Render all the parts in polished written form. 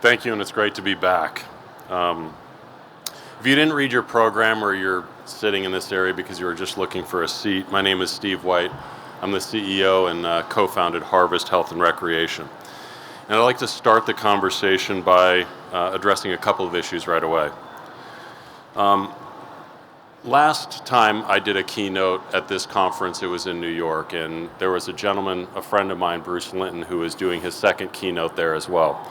Thank you, and it's great to be back. If you didn't read your program or you're sitting in this area because you were just looking for a seat, my name is Steve White. I'm the CEO and co-founded Harvest Health and Recreation. And I'd like to start the conversation by addressing a couple of issues right away. Last time I did a keynote at this conference, it was in New York, and there was a gentleman, a friend of mine, Bruce Linton, who was doing his second keynote there as well.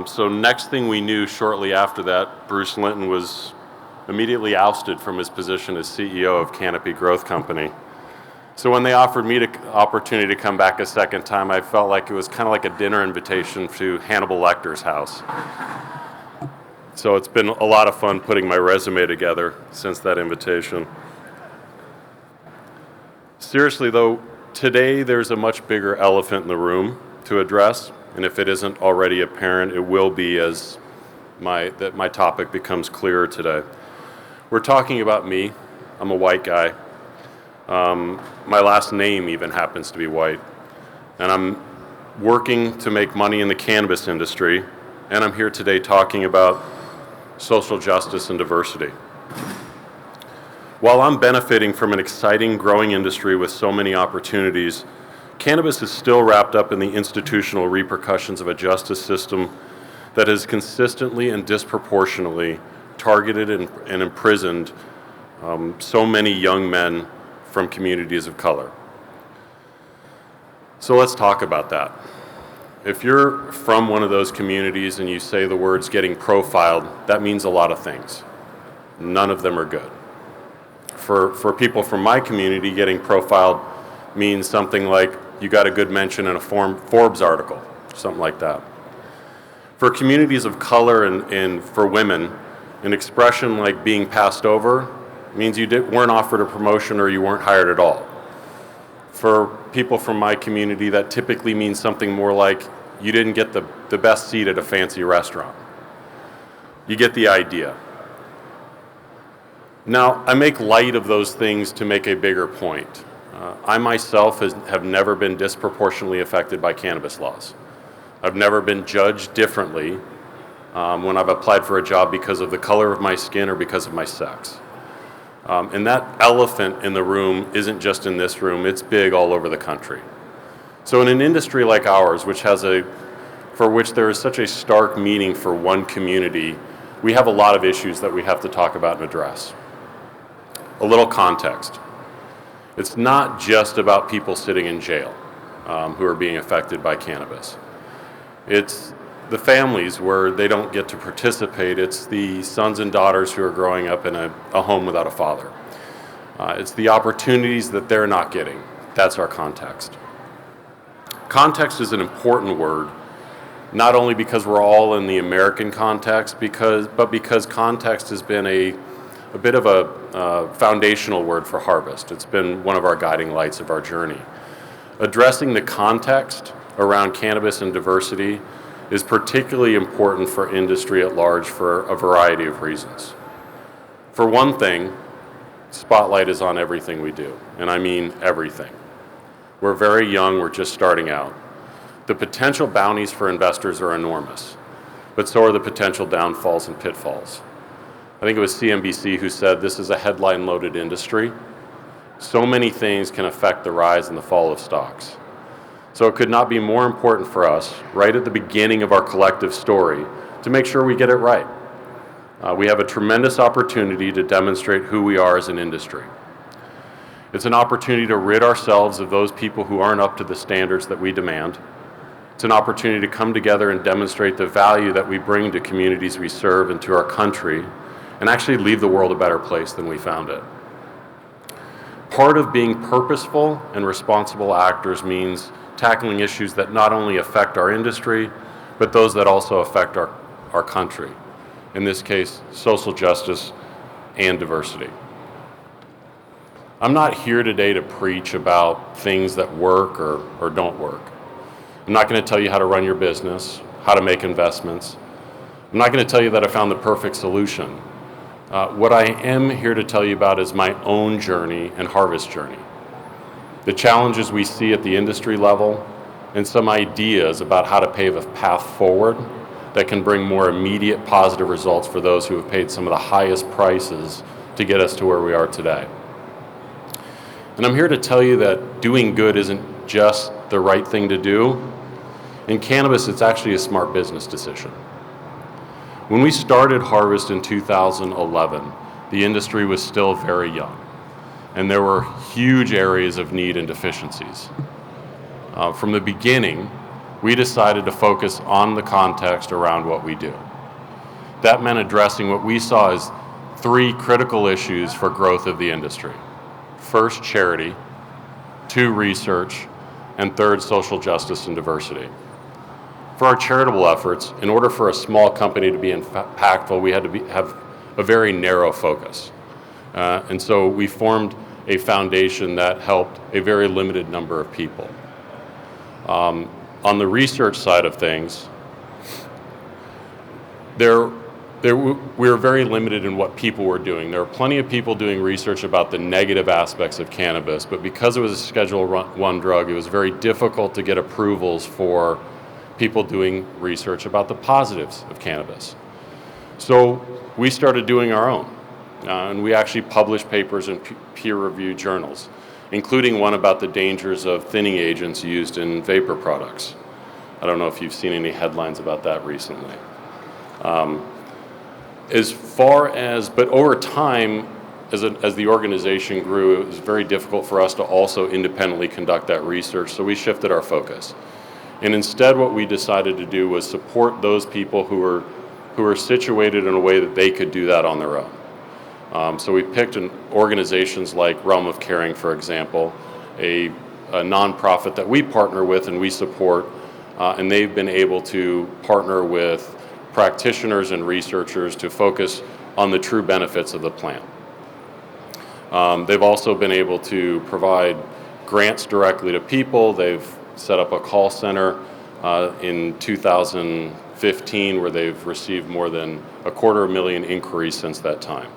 So next thing we knew, shortly after that, Bruce Linton was immediately ousted from his position as CEO of Canopy Growth Company. So when they offered me the opportunity to come back a second time, I felt like it was kind of like a dinner invitation to Hannibal Lecter's house. So it's been a lot of fun putting my resume together since that invitation. Seriously though, today there's a much bigger elephant in the room to address, and if it isn't already apparent, it will be as my topic becomes clearer today. We're talking about me. I'm a white guy. My last name even happens to be White, and I'm working to make money in the cannabis industry, and I'm here today talking about social justice and diversity. While I'm benefiting from an exciting, growing industry with so many opportunities, cannabis is still wrapped up in the institutional repercussions of a justice system that has consistently and disproportionately targeted and imprisoned so many young men from communities of color. So let's talk about that. If you're from one of those communities and you say the words getting profiled, that means a lot of things. None of them are good. For people from my community, getting profiled means something like you got a good mention in a Forbes article, something like that. For communities of color and for women, an expression like being passed over means you weren't offered a promotion or you weren't hired at all. For people from my community, that typically means something more like you didn't get the best seat at a fancy restaurant. You get the idea. Now, I make light of those things to make a bigger point. I myself have never been disproportionately affected by cannabis laws. I've never been judged differently when I've applied for a job because of the color of my skin or because of my sex. And that elephant in the room isn't just in this room, it's big all over the country. So in an industry like ours, for which there is such a stark meaning for one community, we have a lot of issues that we have to talk about and address. A little context. It's not just about people sitting in jail who are being affected by cannabis. It's the families where they don't get to participate. It's the sons and daughters who are growing up in a home without a father. It's the opportunities that they're not getting. That's our context. Context is an important word, not only because we're all in the American context, but because context has been a bit of a foundational word for Harvest. It's been one of our guiding lights of our journey. Addressing the context around cannabis and diversity is particularly important for industry at large for a variety of reasons. For one thing, spotlight is on everything we do, and I mean everything. We're very young, we're just starting out. The potential bounties for investors are enormous, but so are the potential downfalls and pitfalls. I think it was CNBC who said this is a headline-loaded industry. So many things can affect the rise and the fall of stocks. So it could not be more important for us, right at the beginning of our collective story, to make sure we get it right. We have a tremendous opportunity to demonstrate who we are as an industry. It's an opportunity to rid ourselves of those people who aren't up to the standards that we demand. It's an opportunity to come together and demonstrate the value that we bring to communities we serve and to our country, and actually leave the world a better place than we found it. Part of being purposeful and responsible actors means tackling issues that not only affect our industry, but those that also affect our country. In this case, social justice and diversity. I'm not here today to preach about things that work or don't work. I'm not going to tell you how to run your business, how to make investments. I'm not going to tell you that I found the perfect solution. What I am here to tell you about is my own journey and Harvest journey. The challenges we see at the industry level and some ideas about how to pave a path forward that can bring more immediate positive results for those who have paid some of the highest prices to get us to where we are today. And I'm here to tell you that doing good isn't just the right thing to do. In cannabis, it's actually a smart business decision. When we started Harvest in 2011, the industry was still very young, and there were huge areas of need and deficiencies. From the beginning, we decided to focus on the context around what we do. That meant addressing what we saw as 3 critical issues for growth of the industry. First, charity, 2, research, and 3rd, social justice and diversity. For our charitable efforts, in order for a small company to be impactful, we had to have a very narrow focus. And so we formed a foundation that helped a very limited number of people. On the research side of things, we were very limited in what people were doing. There were plenty of people doing research about the negative aspects of cannabis, but because it was a Schedule I drug, it was very difficult to get approvals for people doing research about the positives of cannabis. So we started doing our own, and we actually published papers in peer-reviewed journals, including one about the dangers of thinning agents used in vapor products. I don't know if you've seen any headlines about that recently. But over time, as the organization grew, it was very difficult for us to also independently conduct that research, so we shifted our focus. And instead, what we decided to do was support those people who were situated in a way that they could do that on their own. So we picked organizations like Realm of Caring, for example, a nonprofit that we partner with and we support, and they've been able to partner with practitioners and researchers to focus on the true benefits of the plant. They've also been able to provide grants directly to people. They've set up a call center in 2015 where they've received more than 250,000 inquiries since that time.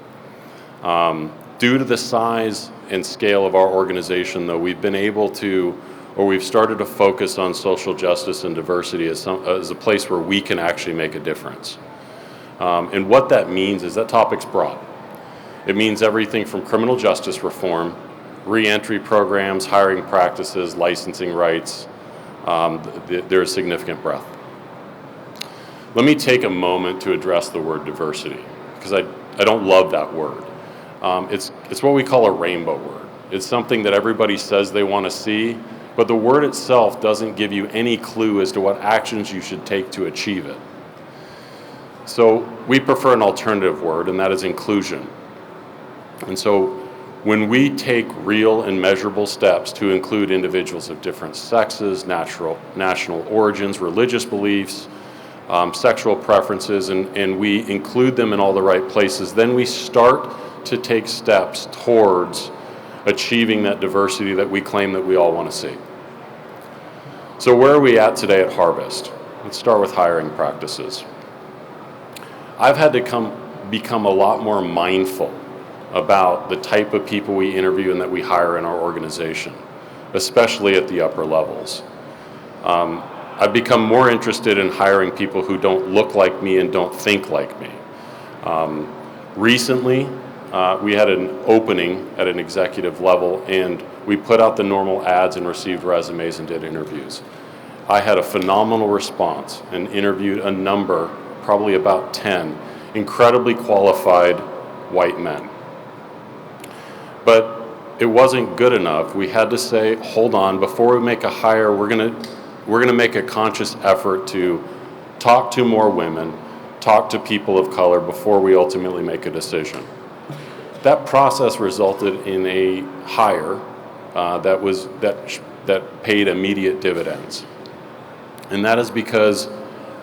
Due to the size and scale of our organization, though, we've started to focus on social justice and diversity as a place where we can actually make a difference. And what that means is that topic's broad. It means everything from criminal justice reform, re-entry programs, hiring practices, licensing rights. There's significant breadth. Let me take a moment to address the word diversity, because I don't love that word. It's what we call a rainbow word. It's something that everybody says they want to see, but the word itself doesn't give you any clue as to what actions you should take to achieve it. So we prefer an alternative word, and that is inclusion. And so when we take real and measurable steps to include individuals of different sexes, national origins, religious beliefs, sexual preferences, and we include them in all the right places, then we start to take steps towards achieving that diversity that we claim that we all want to see. So where are we at today at Harvest? Let's start with hiring practices. I've had to become a lot more mindful about the type of people we interview and that we hire in our organization, especially at the upper levels. I've become more interested in hiring people who don't look like me and don't think like me. Recently, we had an opening at an executive level, and we put out the normal ads and received resumes and did interviews. I had a phenomenal response and interviewed a number, probably about 10, incredibly qualified white men. But it wasn't good enough. We had to say, hold on, before we make a hire, we're gonna make a conscious effort to talk to more women, talk to people of color before we ultimately make a decision. That process resulted in a hire that paid immediate dividends. And that is because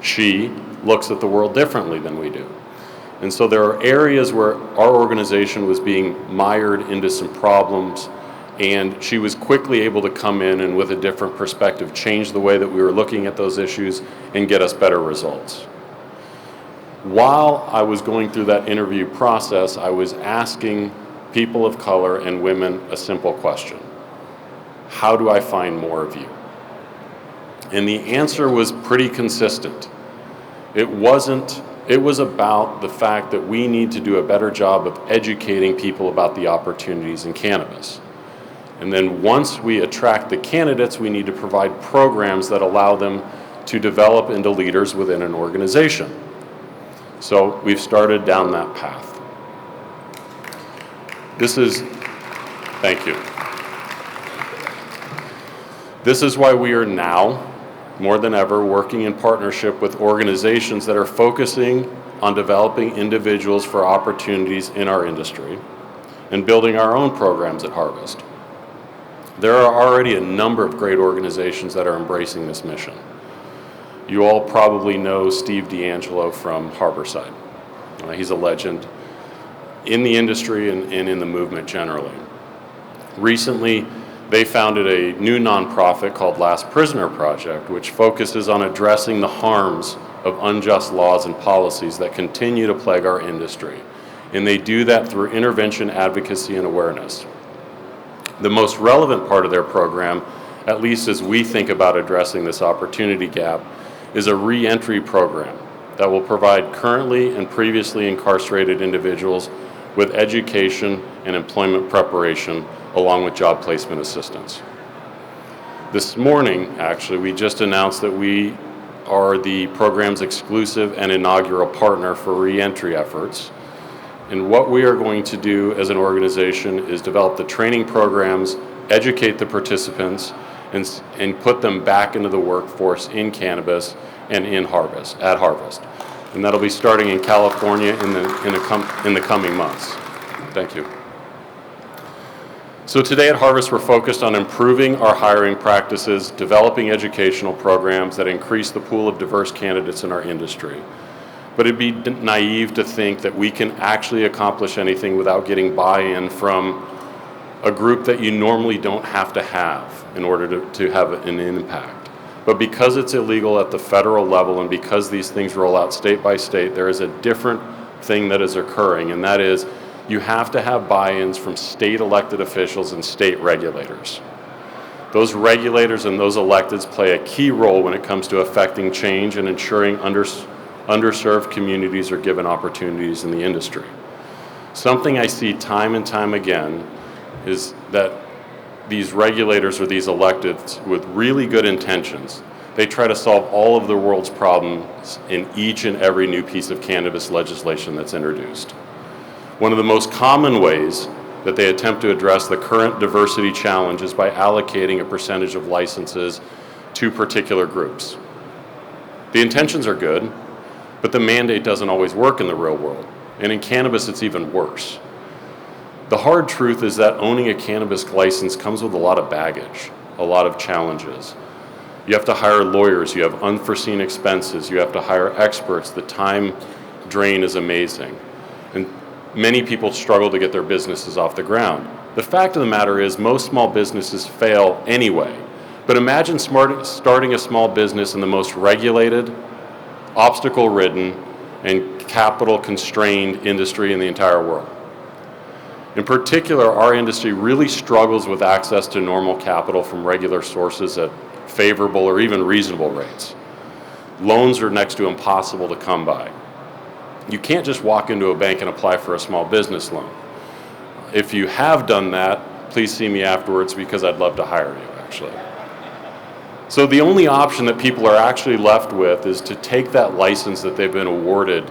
she looks at the world differently than we do. And so there are areas where our organization was being mired into some problems, and she was quickly able to come in and with a different perspective change the way that we were looking at those issues and get us better results. While I was going through that interview process, I was asking people of color and women a simple question: how do I find more of you? And the answer was pretty consistent. It was about the fact that we need to do a better job of educating people about the opportunities in cannabis. And then once we attract the candidates, we need to provide programs that allow them to develop into leaders within an organization. So we've started down that path. Thank you. This is why we are now, more than ever, working in partnership with organizations that are focusing on developing individuals for opportunities in our industry and building our own programs at Harvest. There are already a number of great organizations that are embracing this mission. You all probably know Steve D'Angelo from Harborside. He's a legend in the industry and in the movement generally. Recently, they founded a new nonprofit called Last Prisoner Project, which focuses on addressing the harms of unjust laws and policies that continue to plague our industry. And they do that through intervention, advocacy, and awareness. The most relevant part of their program, at least as we think about addressing this opportunity gap, is a re-entry program that will provide currently and previously incarcerated individuals with education and employment preparation, along with job placement assistance. This morning, actually, we just announced that we are the program's exclusive and inaugural partner for re-entry efforts. And what we are going to do as an organization is develop the training programs, educate the participants, and put them back into the workforce in cannabis and at Harvest. And that'll be starting in California in the coming months. Thank you. So today at Harvest, we're focused on improving our hiring practices, developing educational programs that increase the pool of diverse candidates in our industry. But it'd be naive to think that we can actually accomplish anything without getting buy-in from a group that you normally don't have to have in order to have an impact. But because it's illegal at the federal level and because these things roll out state by state, there is a different thing that is occurring, and that is you have to have buy-ins from state elected officials and state regulators. Those regulators and those electeds play a key role when it comes to affecting change and ensuring underserved communities are given opportunities in the industry. Something I see time and time again is that these regulators or these electeds with really good intentions, they try to solve all of the world's problems in each and every new piece of cannabis legislation that's introduced. One of the most common ways that they attempt to address the current diversity challenge is by allocating a percentage of licenses to particular groups. The intentions are good, but the mandate doesn't always work in the real world. And in cannabis, it's even worse. The hard truth is that owning a cannabis license comes with a lot of baggage, a lot of challenges. You have to hire lawyers, you have unforeseen expenses, you have to hire experts, the time drain is amazing. And many people struggle to get their businesses off the ground. The fact of the matter is most small businesses fail anyway. But imagine starting a small business in the most regulated, obstacle-ridden, and capital-constrained industry in the entire world. In particular, our industry really struggles with access to normal capital from regular sources at favorable or even reasonable rates. Loans are next to impossible to come by. You can't just walk into a bank and apply for a small business loan. If you have done that, please see me afterwards because I'd love to hire you, actually. So the only option that people are actually left with is to take that license that they've been awarded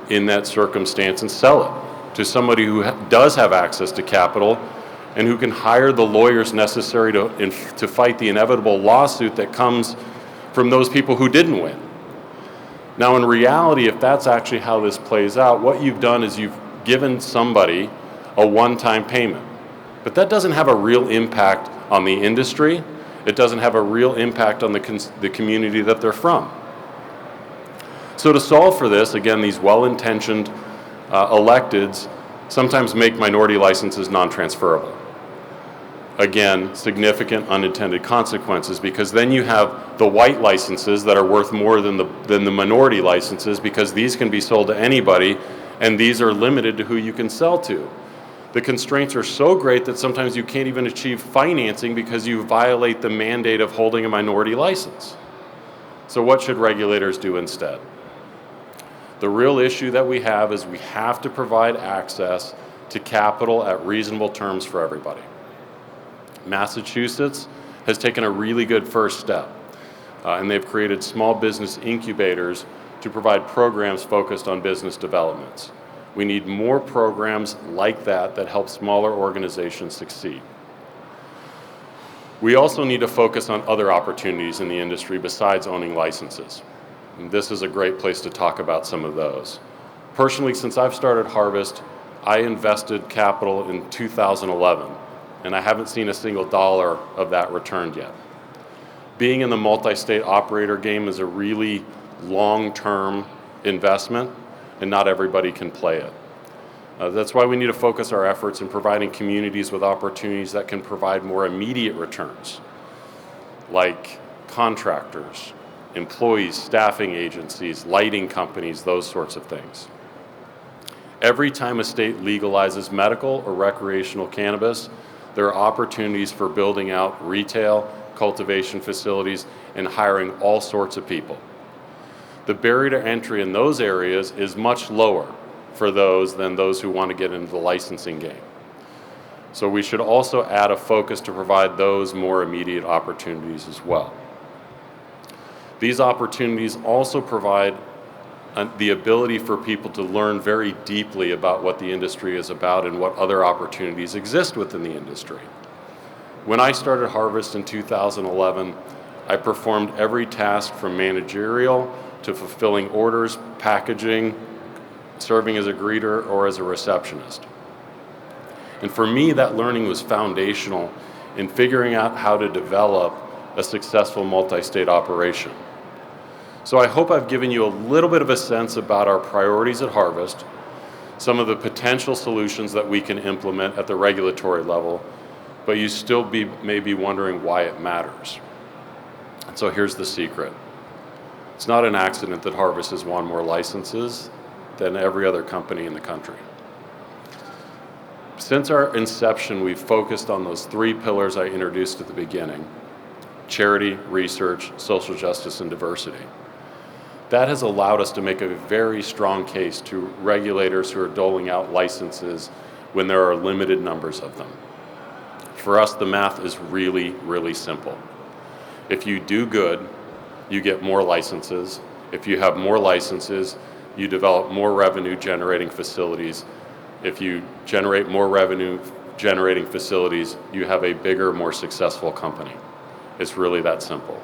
in that circumstance and sell it to somebody who does have access to capital and who can hire the lawyers necessary to fight the inevitable lawsuit that comes from those people who didn't win. Now, in reality, if that's actually how this plays out, what you've done is you've given somebody a one-time payment. But that doesn't have a real impact on the industry. It doesn't have a real impact on the community that they're from. So to solve for this, again, these well-intentioned electeds sometimes make minority licenses non-transferable. Again, significant unintended consequences, because then you have the white licenses that are worth more than the minority licenses, because these can be sold to anybody, and these are limited to who you can sell to. The constraints are so great that sometimes you can't even achieve financing because you violate the mandate of holding a minority license. So what should regulators do instead? The real issue that we have is we have to provide access to capital at reasonable terms for everybody. Massachusetts has taken a really good first step, and they've created small business incubators to provide programs focused on business developments. We need more programs like that that help smaller organizations succeed. We also need to focus on other opportunities in the industry besides owning licenses. And this is a great place to talk about some of those. Personally, since I've started Harvest, I invested capital in 2011, and I haven't seen a single dollar of that returned yet. Being in the multi-state operator game is a really long-term investment, and not everybody can play it. That's why we need to focus our efforts in providing communities with opportunities that can provide more immediate returns, like contractors, employees, staffing agencies, lighting companies, those sorts of things. Every time a state legalizes medical or recreational cannabis, there are opportunities for building out retail, cultivation facilities, and hiring all sorts of people. The barrier to entry in those areas is much lower for those than those who want to get into the licensing game. So we should also add a focus to provide those more immediate opportunities as well. These opportunities also provide the ability for people to learn very deeply about what the industry is about and what other opportunities exist within the industry. When I started Harvest in 2011, I performed every task from managerial to fulfilling orders, packaging, serving as a greeter, or as a receptionist. And for me, that learning was foundational in figuring out how to develop a successful multi-state operation. So I hope I've given you a little bit of a sense about our priorities at Harvest, some of the potential solutions that we can implement at the regulatory level, but you still may be wondering why it matters. And so here's the secret. It's not an accident that Harvest has won more licenses than every other company in the country. Since our inception, we've focused on those three pillars I introduced at the beginning: charity, research, social justice, and diversity. That has allowed us to make a very strong case to regulators who are doling out licenses when there are limited numbers of them. For us, the math is really, really simple. If you do good, you get more licenses. If you have more licenses, you develop more revenue generating facilities. If you generate more revenue generating facilities, you have a bigger, more successful company. It's really that simple.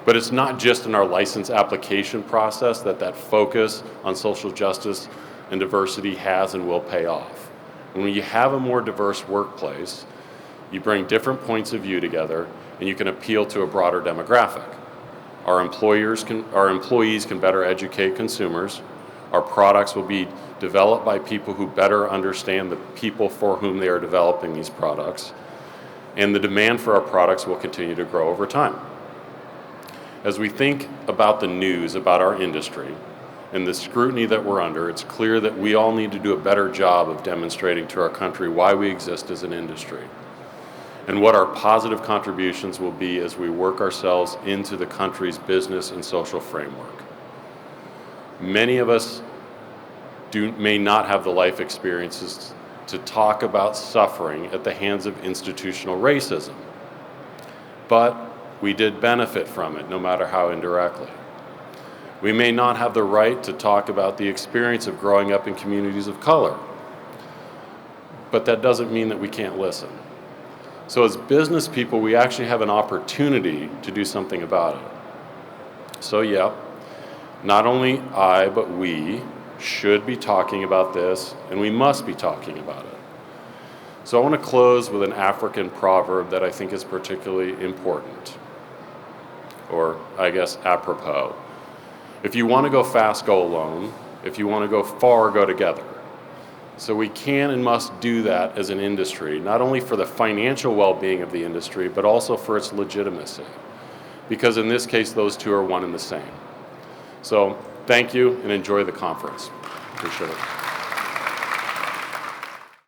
But it's not just in our license application process that focus on social justice and diversity has and will pay off. When you have a more diverse workplace, you bring different points of view together and you can appeal to a broader demographic. Our employees can better educate consumers. Our products will be developed by people who better understand the people for whom they are developing these products. And the demand for our products will continue to grow over time. As we think about the news about our industry and the scrutiny that we're under, it's clear that we all need to do a better job of demonstrating to our country why we exist as an industry and what our positive contributions will be as we work ourselves into the country's business and social framework. Many of us may not have the life experiences to talk about suffering at the hands of institutional racism, but we did benefit from it, no matter how indirectly. We may not have the right to talk about the experience of growing up in communities of color, but that doesn't mean that we can't listen. So as business people, we actually have an opportunity to do something about it. So yeah, not only I, but we should be talking about this, and we must be talking about it. So I want to close with an African proverb that I think is particularly important, or I guess apropos. If you want to go fast, go alone. If you want to go far, go together. So we can and must do that as an industry, not only for the financial well-being of the industry, but also for its legitimacy. Because in this case, those two are one and the same. So thank you and enjoy the conference. Appreciate it.